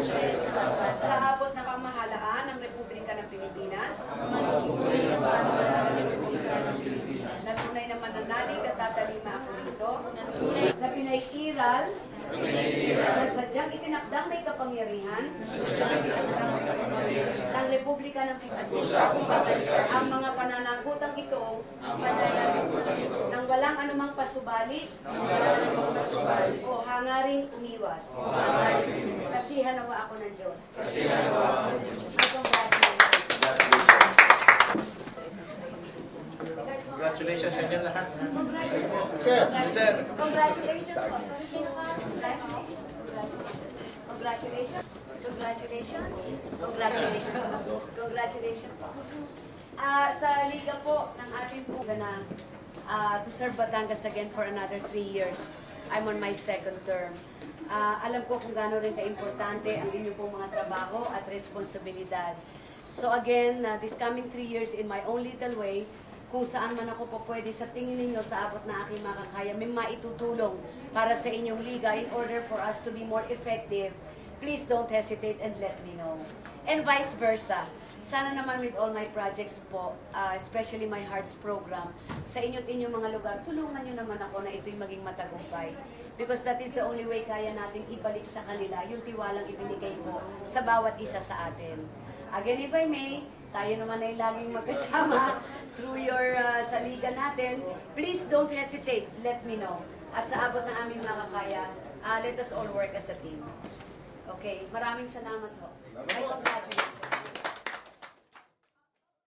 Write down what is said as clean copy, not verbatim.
sa abot na pamahalaan ng Republika ng Pilipinas, na tunay na mananalig at tatalima ako rito, na pinaiiral na sadyang itinakdang may kapangyarihan ng Republika ng Pilipinas, ang mga pananagutang ito nang walang anumang pasubali o hangaring umiwas. Kasihan nawa ako ng Diyos. Congratulations sa inyo lahat. Congratulations. Sir. Congratulations po. Congratulations. Congratulations. Congratulations. Congratulations. Congratulations. Sa liga po ng atin po na to serve Batangas again for another 3 years. I'm on my 2nd term. Alam ko kung gaano rin ka-importante ang inyong pong mga trabaho at responsibilidad. So again, this coming 3 years in my own little way, kung saan man ako po pwede sa tingin ninyo sa abot na aking makakaya, may maitutulong para sa inyong liga in order for us to be more effective, please don't hesitate and let me know. And vice versa. Sana naman with all my projects po, especially my Hearts program, sa inyo't inyong mga lugar, tulungan nyo naman ako na ito'y maging matagumpay. Because that is the only way kaya nating ibalik sa kanila yung tiwalang ibinigay po sa bawat isa sa atin. Again, if I may, tayo naman ay laging magkasama through your sa liga natin. Please don't hesitate, let me know. At sa abot ng aming makakaya, let us all work as a team. Okay, maraming salamat ho. I congratulate you.